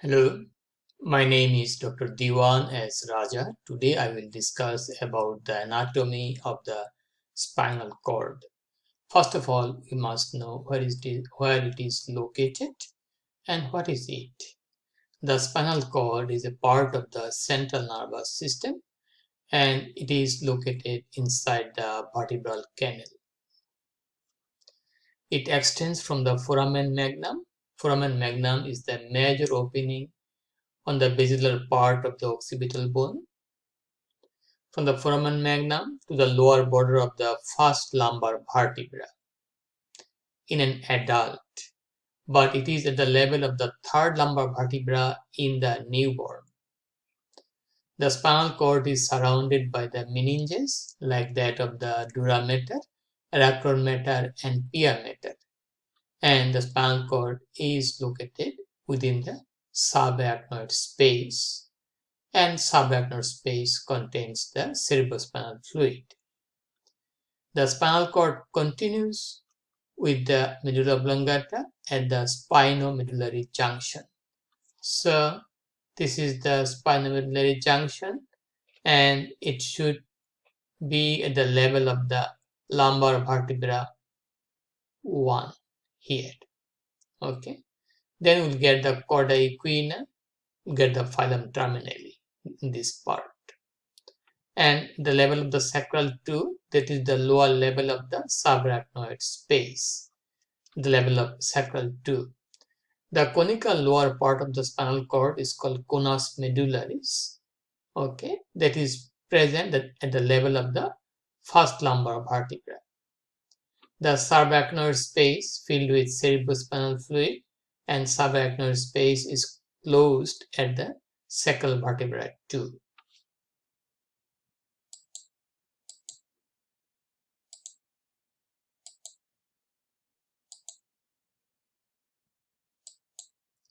Hello, my name is Dr. Diwan S. Raja. Today I will discuss about the anatomy of the spinal cord. First of all, we must know where it is located and what is it. The spinal cord is a part of the central nervous system and it is located inside the vertebral canal. It extends from the foramen magnum. Foramen magnum is the major opening on the basilar part of the occipital bone. From the foramen magnum to the lower border of the first lumbar vertebra in an adult, but it is at the level of the third lumbar vertebra in the newborn. The spinal cord is surrounded by the meninges like that of the dura mater, rector mater, and pia mater, and the spinal cord is located within the subarachnoid space, and subarachnoid space contains the cerebrospinal fluid. The spinal cord continues with the medulla oblongata at the spino-medullary junction. So this is the spino-medullary junction and it should be at the level of the lumbar vertebra 1 here. Okay. Then we'll get the Chordae Queen, get the Filum Terminalis in this part. And the level of the sacral 2, that is the lower level of the subarachnoid space, the level of sacral 2. The conical lower part of the spinal cord is called Conus Medullaris, okay, that is present at the level of the first lumbar vertebra. The subarachnoid space filled with cerebrospinal fluid and subarachnoid space is closed at the sacral vertebra 2.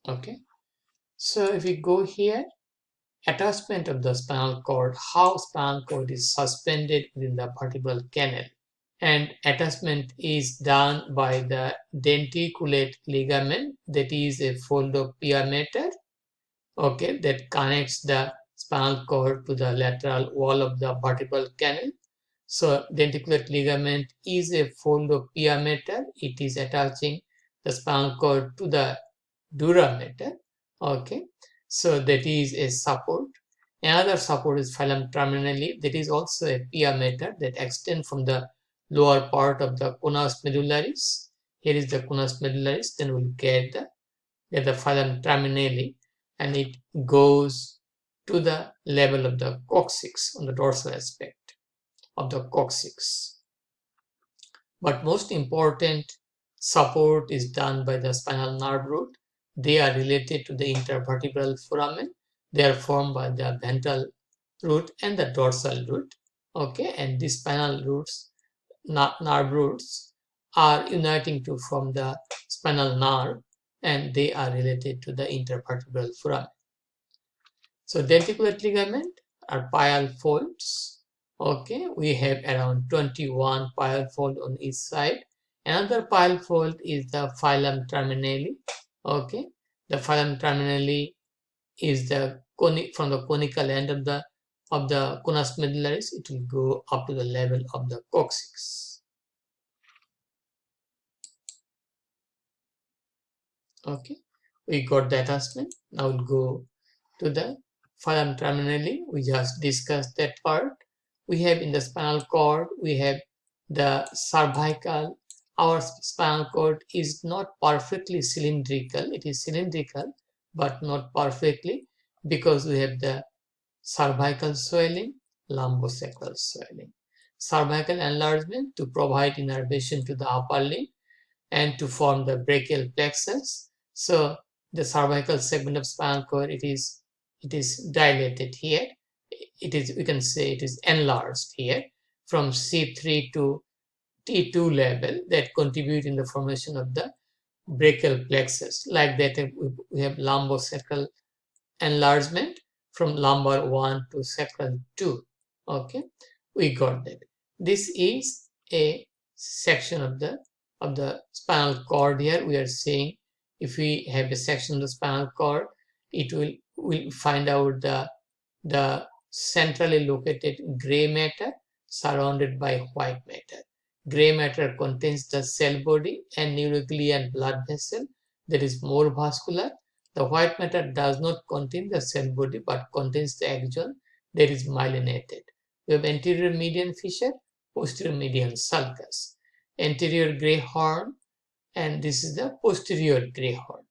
Okay, so if we go here, attachment of the spinal cord, how spinal cord is suspended within the vertebral canal, and attachment is done by the denticulate ligament, that is a fold of pia mater, okay, that connects the spinal cord to the lateral wall of the vertebral canal. So denticulate ligament is a fold of pia mater. It is attaching the spinal cord to the dura mater, okay, so that is a support. Another support is Filum Terminalis, that is also a pia mater that extends from the lower part of the Conus Medullaris. Here is the Conus Medullaris, then we'll get the Filum Terminalis and it goes to the level of the coccyx on the dorsal aspect of the coccyx. But most important support is done by the spinal nerve root. They are related to the intervertebral foramen. They are formed by the ventral root and the dorsal root. Okay, and these spinal roots, nerve roots, are uniting to form the spinal nerve, and they are related to the intervertebral foramen. So denticulate ligament are pial folds. Okay, we have around 21 pial fold on each side. Another pial fold is the Filum Terminalis. Okay, the Filum Terminalis is the from the conical end of the Conus Medullaris. It will go up to the level of the coccyx. Okay, we got the attachment. Now we'll go to the Filum Terminalis. We just discussed that part. We have in the spinal cord, we have the cervical. Our spinal cord is not perfectly cylindrical. It is cylindrical, but not perfectly, because we have the cervical swelling, lumbosacral swelling. Cervical enlargement to provide innervation to the upper limb and to form the brachial plexus. So the cervical segment of spinal cord, it is dilated here. It is, we can say it is enlarged here from C3 to T2 level, that contribute in the formation of the brachial plexus. Like that, we have lumbosacral enlargement from lumbar 1 to sacral 2. Okay, we got that. This is a section of the spinal cord. Here we are saying, if we have a section of the spinal cord it will find out the centrally located gray matter surrounded by white matter. Gray matter contains the cell body and nucleus and blood vessel that is more vascular. The white matter does not contain the cell body but contains the axon that is myelinated. We have anterior median fissure, posterior median sulcus, anterior gray horn, and this is the posterior gray horn.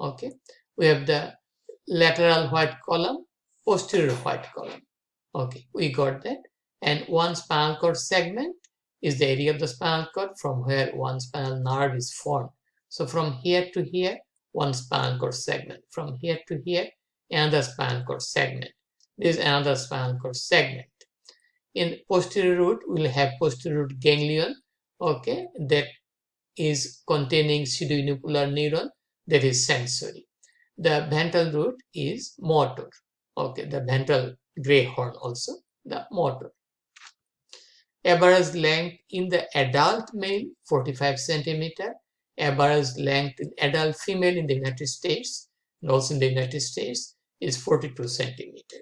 Okay, we have the lateral white column, posterior white column. Okay, we got that. And one spinal cord segment is the area of the spinal cord from where one spinal nerve is formed. So from here to here, one spinal cord segment. From here to here, another spinal cord segment. This is another spinal cord segment. In posterior root, we'll have posterior root ganglion, okay, that is containing pseudounipolar neuron that is sensory. The ventral root is motor, okay, the ventral gray horn also, the motor. Average length in the adult male 45 centimeter, average length in adult female in the United States and also in the United States is 42 centimeter.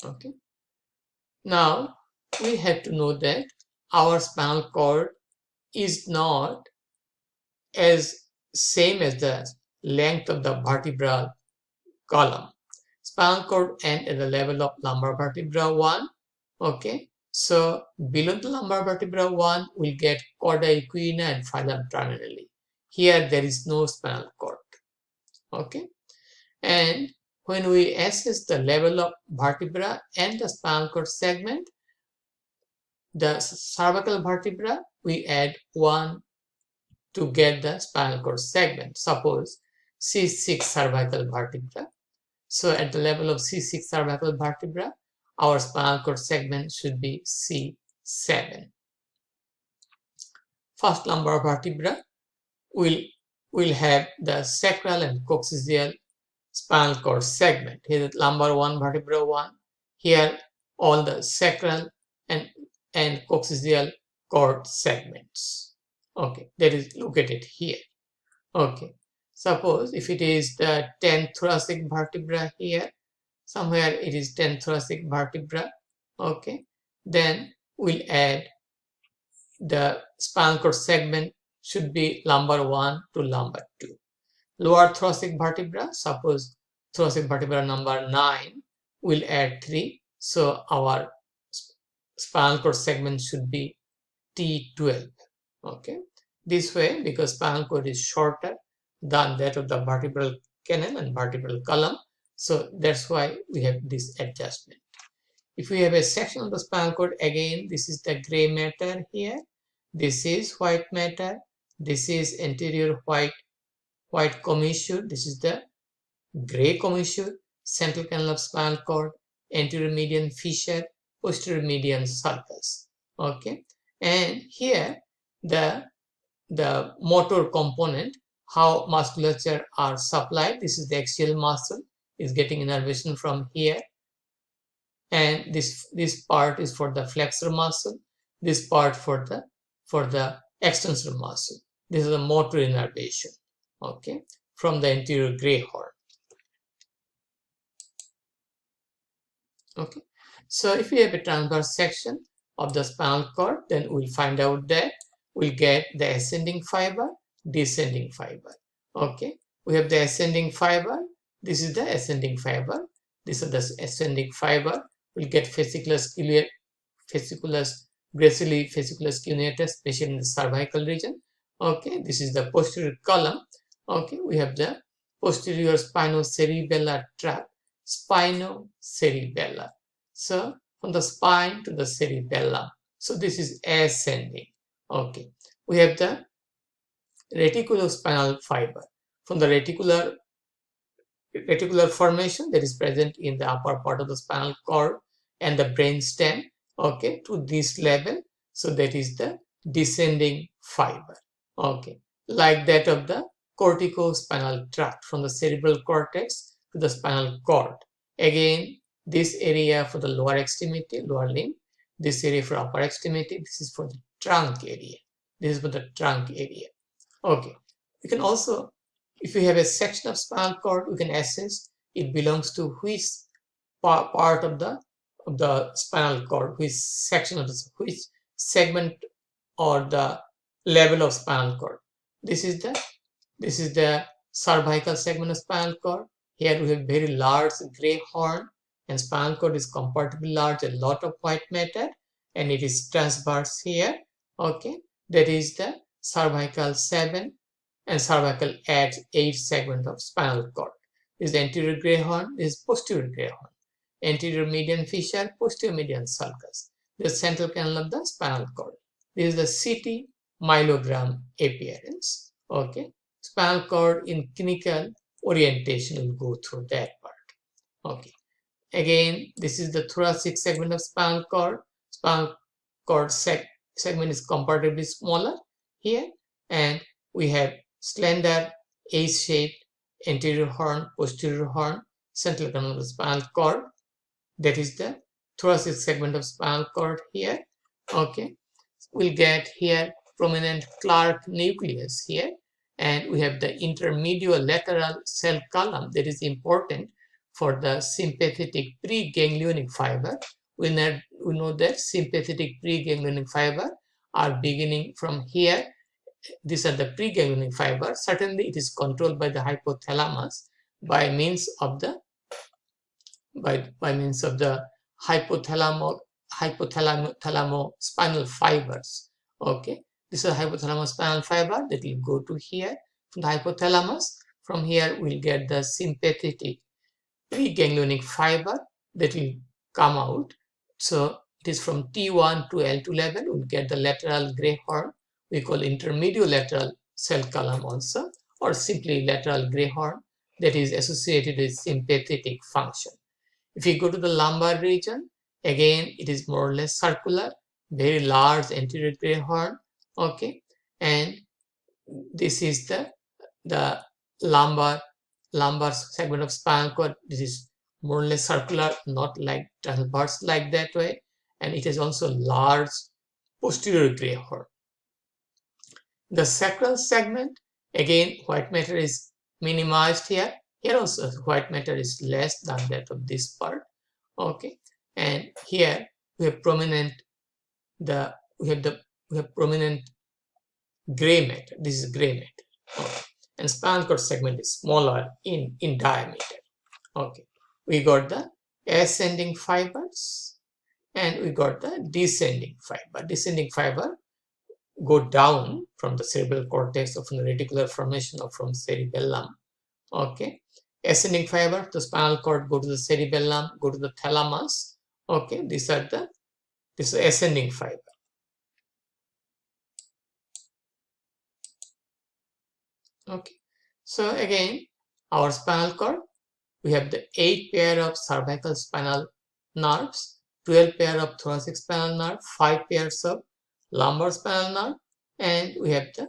Okay. Now we have to know that our spinal cord is not as same as the length of the vertebral column. Spinal cord end at the level of lumbar vertebra 1. Okay, so below the lumbar vertebra 1 we'll get Chordae Queen and Filum Terminalis. Here there is no spinal cord. Okay, and when we assess the level of vertebra and the spinal cord segment, the cervical vertebra we add 1 to get the spinal cord segment. Suppose C6 cervical vertebra. So at the level of C6 cervical vertebra, our spinal cord segment should be C7. First lumbar vertebra will have the sacral and coccygeal spinal cord segment. Here is lumbar 1 vertebra 1. Here all the sacral and coccygeal cord segments. Okay, that is located here. Okay, suppose if it is the 10th thoracic vertebra here, somewhere it is 10th thoracic vertebra. Okay, then we'll add the spinal cord segment should be lumbar 1 to lumbar 2. Lower thoracic vertebra, suppose thoracic vertebra number 9, we'll add 3. So our spinal cord segment should be T12. Okay, this way, because spinal cord is shorter than that of the vertebral canal and vertebral column, so that's why we have this adjustment. If we have a section of the spinal cord, again this is the gray matter here, this is white matter, this is anterior white commissure, this is the gray commissure, central canal of spinal cord, anterior median fissure, posterior median sulcus. Okay, and here the motor component, how musculature are supplied. This is the axial muscle is getting innervation from here, and this part is for the flexor muscle, this part for the extensor muscle. This is the motor innervation, okay, from the anterior gray horn. Okay, so if we have a transverse section of the spinal cord, then we'll find out that we'll get the ascending fiber, descending fiber. Okay, we have the ascending fiber. This is the ascending fiber. This is the ascending fiber. We'll get fasciculus gracili fasciculus cuneatus, especially in the cervical region. Okay, this is the posterior column. Okay, we have the posterior spinocerebellar tract, spinocerebellar. So from the spine to the cerebellum. So this is ascending. Okay, we have the reticulospinal fiber. From the reticular formation that is present in the upper part of the spinal cord and the brain stem, okay, to this level. So that is the descending fiber. Okay, like that of the corticospinal tract, from the cerebral cortex to the spinal cord. Again, this area for the lower extremity, lower limb, this area for upper extremity, this is for the trunk area. This is for the trunk area. Okay, we can also, if we have a section of spinal cord, we can assess it belongs to which part of the spinal cord, which section of which segment or the level of spinal cord. This is the cervical segment of spinal cord. Here we have very large gray horn, and spinal cord is comparatively large, a lot of white matter, and it is transverse here. Okay, that is the cervical 7 and cervical 8 segment of spinal cord. This is the anterior gray horn, this is posterior gray horn. Anterior median fissure, posterior median sulcus. This is central canal of the spinal cord. This is the CT myelogram appearance. Okay, spinal cord in clinical orientation will go through that part. Okay, again, this is the thoracic segment of spinal cord. Spinal cord segment is comparatively smaller here, and we have slender H-shaped anterior horn, posterior horn, central canal of the spinal cord. That is the thoracic segment of spinal cord here. Okay, we'll get here prominent Clark nucleus here, and we have the intermediolateral cell column that is important for the sympathetic preganglionic fiber. We know that sympathetic preganglionic fiber are beginning from here. These are the preganglionic fiber. Certainly it is controlled by the hypothalamus by means of the hypothalamo spinal fibers. Okay, this is a hypothalamus spinal fiber that will go to here from the hypothalamus. From here we'll get the sympathetic preganglionic fiber that will come out. So it is from T1 to L2 level. We'll get the lateral gray horn, we call intermediolateral cell column also, or simply lateral gray horn, that is associated with sympathetic function. If you go to the lumbar region, again it is more or less circular, very large anterior gray horn. Okay, and this is the lumbar segment of spinal cord. This is more or less circular, not like transverse like that way, and it is also large posterior gray horn. The sacral segment, again white matter is minimized here. Here also white matter is less than that of this part. Okay, and here we have prominent prominent gray matter. This is gray matter. Okay. And spinal cord segment is smaller in diameter. Okay, we got the ascending fibers and we got the descending fiber. Descending fiber go down from the cerebral cortex or from the reticular formation or from cerebellum. Okay, ascending fiber, the spinal cord go to the cerebellum, go to the thalamus. Okay, this is ascending fiber. Okay, so again our spinal cord, we have the 8 pair of cervical spinal nerves, 12 pair of thoracic spinal nerve, 5 pairs of lumbar spinal nerve, and we have the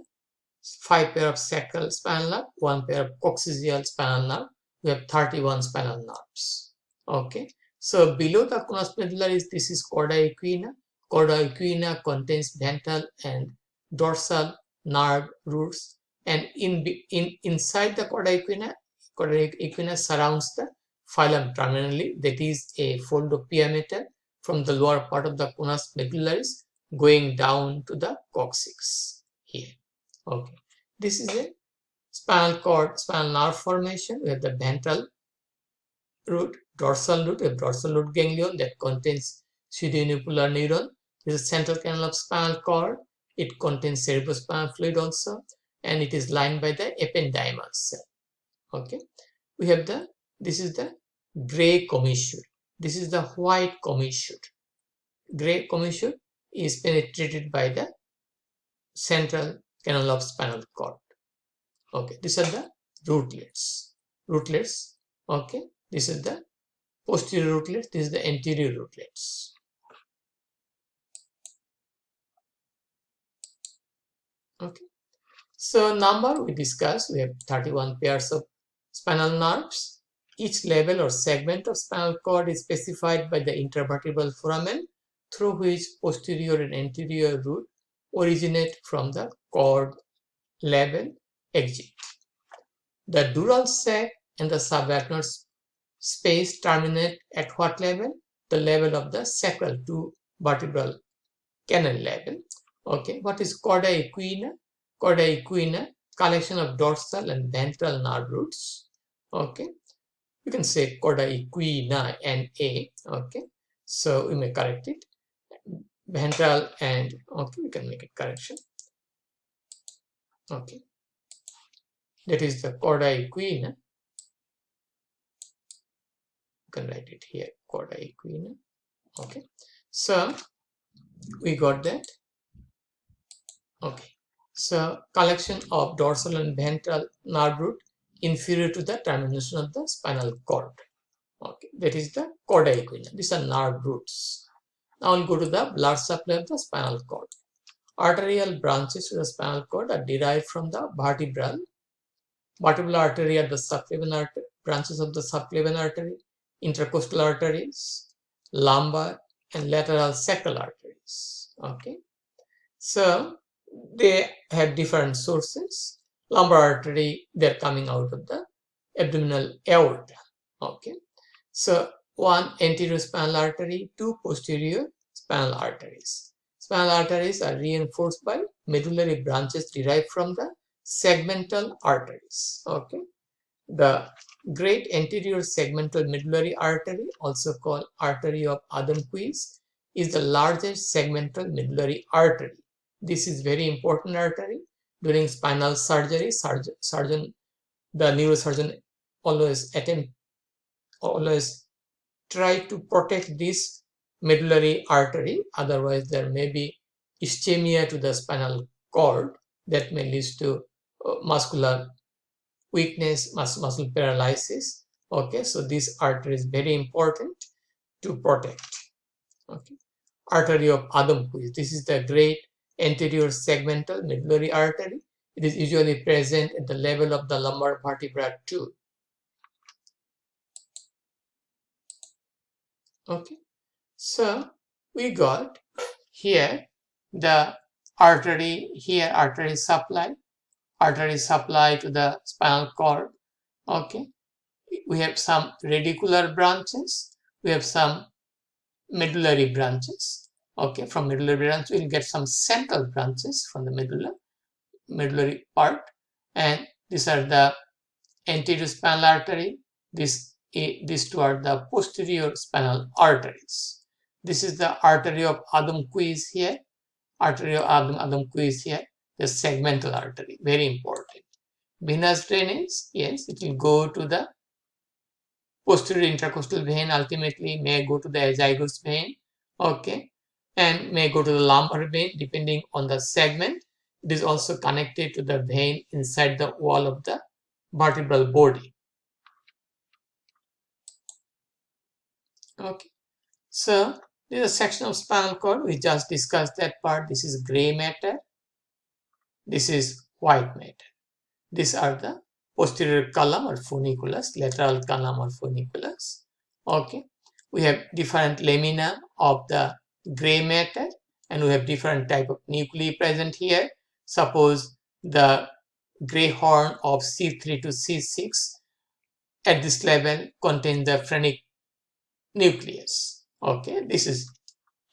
5 pair of sacral spinal nerve, 1 pair of coccygeal spinal nerve. We have 31 spinal nerves. Okay, so below the conus medullaris, this is Chordae Queen. Chordae Queen contains ventral and dorsal nerve roots, and inside the Chordae Queen surrounds the Filum Terminalis, that is a fold of pia mater from the lower part of the conus medullaris going down to the coccyx here. Okay, this is a spinal cord, spinal nerve formation. We have the ventral root, dorsal root, we have dorsal root ganglion that contains pseudonuclear neuron. This is central canal of spinal cord. It contains cerebrospinal fluid also, and it is lined by the ependymal cell. Okay, we have this is the gray commissure. This is the white commissure. Gray commissure is penetrated by the central canal of spinal cord. Okay, these are the rootlets. Okay, this is the posterior rootlet, this is the anterior rootlets. Okay, so number we discussed, we have 31 pairs of spinal nerves. Each level or segment of spinal cord is specified by the intervertebral foramen through which posterior and anterior root originate from the cord level. exit. The dural sac and the subarachnoid space terminate at what level? The level of the sacral to vertebral canal level. Okay, what is Chordae Queen? Chordae Queen, collection of dorsal and ventral nerve roots. Okay, you can say Chordae Queena and A. Okay, so we may correct it. Ventral and okay, we can make it correction. Okay, that is the Chordae Queen. You can write it here, Chordae Queen. Okay, so we got that. Okay, so collection of dorsal and ventral nerve root inferior to the termination of the spinal cord. Okay, that is the Chordae Queen. These are nerve roots. Now we'll go to the blood supply of the spinal cord. Arterial branches to the spinal cord are derived from the vertebral artery at the subclavian artery, branches of the subclavian artery, intercostal arteries, lumbar and lateral sacral arteries. Okay, so they have different sources. Lumbar artery, they're coming out of the abdominal aorta. Okay, so one anterior spinal artery, two posterior spinal arteries. Spinal arteries are reinforced by medullary branches derived from the segmental arteries. Okay, the great anterior segmental medullary artery, also called artery of Adam-Quist, is the largest segmental medullary artery. This is very important artery. During spinal surgery, the neurosurgeon always try to protect this medullary artery. Otherwise, there may be ischemia to the spinal cord that may lead to muscular weakness, muscle paralysis. Okay, so this artery is very important to protect. Okay, artery of Adam-Quist. This is the great anterior segmental medullary artery. It is usually present at the level of the lumbar vertebra too. Okay, so we got here the artery, here artery supply to the spinal cord. Okay, we have some radicular branches, we have some medullary branches. Okay, from medullary branch we'll get some central branches from the medullary part, and these are the anterior spinal artery. These two are the posterior spinal arteries. This is the artery of Adam-Quist here, artery of Adam-Quist here, the segmental artery, very important. Venous drainage, yes, it will go to the posterior intercostal vein, ultimately may go to the azygos vein, okay, and may go to the lumbar vein depending on the segment. It is also connected to the vein inside the wall of the vertebral body. Okay, so this is a section of spinal cord. We just discussed that part. This is gray matter. This is white matter. These are the posterior column or funiculus, lateral column or funiculus. Okay, we have different lamina of the gray matter, and we have different type of nuclei present here. Suppose the gray horn of C3 to C6 at this level contains the phrenic nucleus. Okay, this is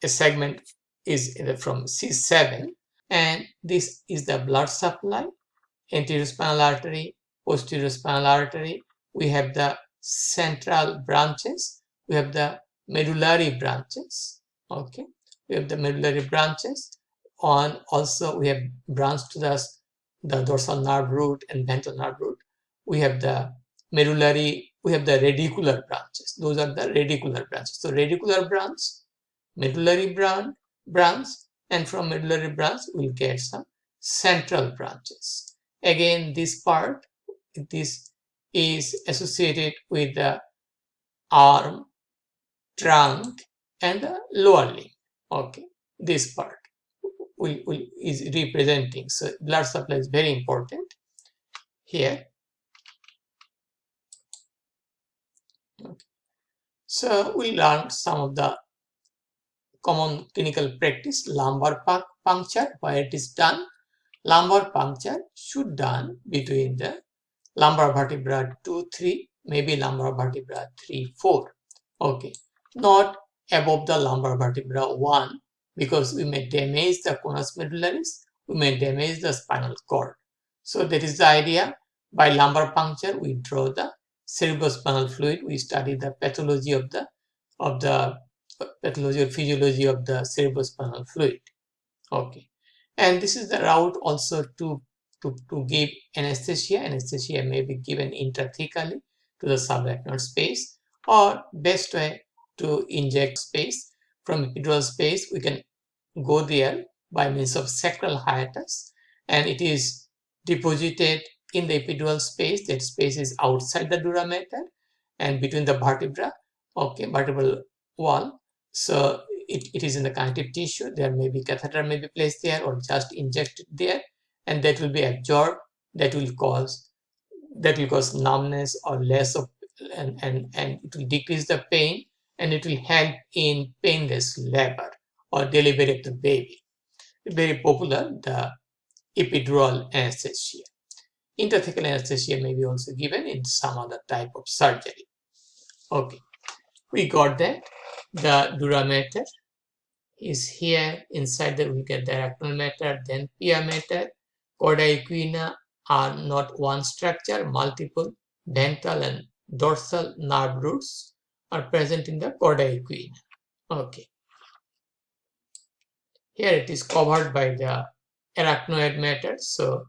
a segment is from C7, and this is the blood supply. Anterior spinal artery, posterior spinal artery. We have the central branches. We have the medullary branches. Okay, we have the medullary branches. On also we have branch to the dorsal nerve root and ventral nerve root. We have the medullary. We have the radicular branches. Those are the radicular branches. So radicular branch, medullary branch, and from medullary branch we'll get some central branches. Again, this part, this is associated with the arm, trunk, and the lower limb. Okay, this part is representing. So blood supply is very important here. Okay. So we learned some of the common clinical practice, lumbar puncture, where it is done. lumbar puncture should done between the lumbar vertebra 2, 3, maybe lumbar vertebra 3, 4. Okay, not above the lumbar vertebra 1, because we may damage the conus medullaris, we may damage the spinal cord. So that is the idea. By lumbar puncture, we draw the cerebrospinal fluid. We study the pathology of the pathology or physiology of the cerebrospinal fluid. Okay, and this is the route also to give anesthesia. Anesthesia may be given intrathecally to the subarachnoid space, or best way to inject space from epidural space. We can go there by means of sacral hiatus, and it is deposited in the epidural space. That space is outside the dura mater and between the vertebra, okay, vertebral wall. So it is in the connective tissue. There may be catheter may be placed there or just injected there, and that will be absorbed. That will cause numbness or less of, and it will decrease the pain, and it will help in painless labor or delivery of the baby. Very popular, the epidural anesthesia. Intrathecal anesthesia may be also given in some other type of surgery. Okay, we got that. The dura mater is here. Inside that we get the arachnoid mater, then pia mater. Chordae equina are not one structure, multiple ventral and dorsal nerve roots are present in the chordae equina. Okay. Here it is covered by the arachnoid matter, so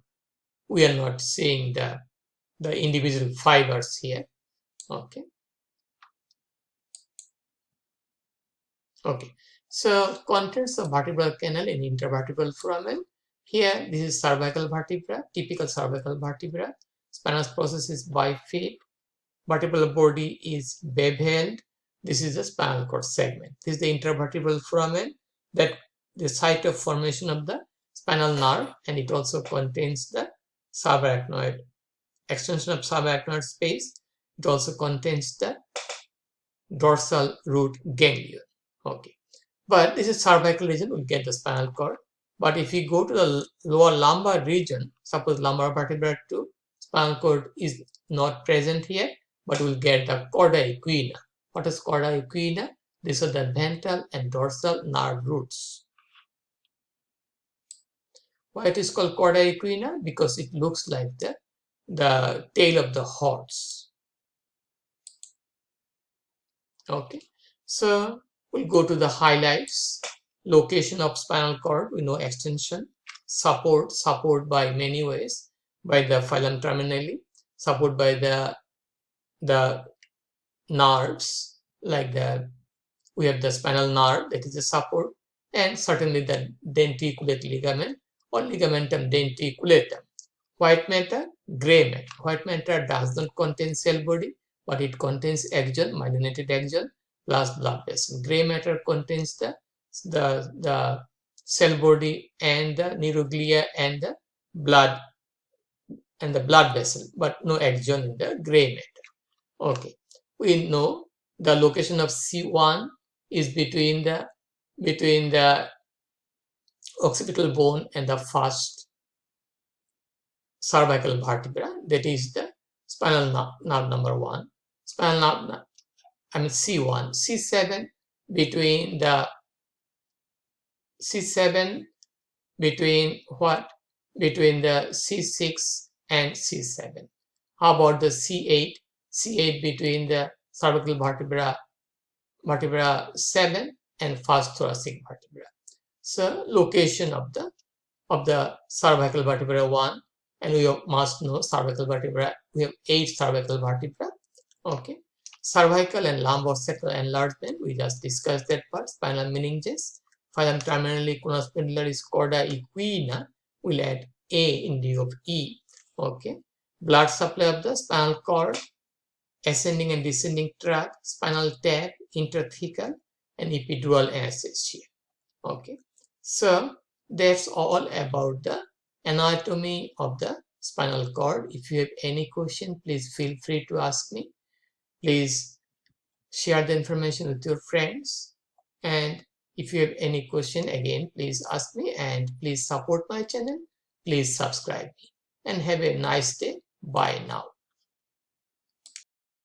we are not seeing the individual fibers here. Okay. Okay. So contents of vertebral canal in intervertebral foramen. Here this is cervical vertebra, typical cervical vertebra. Spinous process is bifid. Vertebral body is beveled. This is the spinal cord segment. This is the intervertebral foramen, that the site of formation of the spinal nerve, and it also contains the subarachnoid extension of subarachnoid space. It also contains the dorsal root ganglion. Okay, but this is cervical region, we'll get the spinal cord. But if we go to the lower lumbar region, suppose lumbar vertebra 2, spinal cord is not present here, but we'll get the chordae equina. What is chordae equina? These are the ventral and dorsal nerve roots. Why it is called chordae equina? Because it looks like the tail of the horse. Okay, so we'll go to the highlights. Location of spinal cord, we know extension, support by many ways, by the filum terminali, support by the nerves, like we have the spinal nerve, that is the support, and certainly the denticulate ligament or ligamentum denticulatum. White matter, gray matter. White matter does not contain cell body, but it contains axon, myelinated axon, plus blood vessel. Gray matter contains the cell body and the neuroglia and the blood vessel, but no axon in the gray matter. Okay, we know the location of C1 is between the occipital bone and the first cervical vertebra, that is the spinal nerve number 1. Spinal nerve, C1, C7 between the between the C6 and C7. How about the C8? C8 between the cervical vertebra 7 and first thoracic vertebra. So location of the cervical vertebra 1, and we must know cervical vertebra, we have 8 cervical vertebra. Okay, cervical and lumbar sacral enlargement, we just discussed that part. Spinal meninges, Filum Terminalis, Conus Medullaris, Chordae Queen, we'll add A in lieu of E. Okay, blood supply of the spinal cord, ascending and descending tract, spinal tap, intrathecal, and epidural anesthesia. Okay, so that's all about the anatomy of the spinal cord. If you have any question, please feel free to ask me. Please share the information with your friends, and if you have any question, again, please ask me, and please support my channel please subscribe me and have a nice day. Bye now.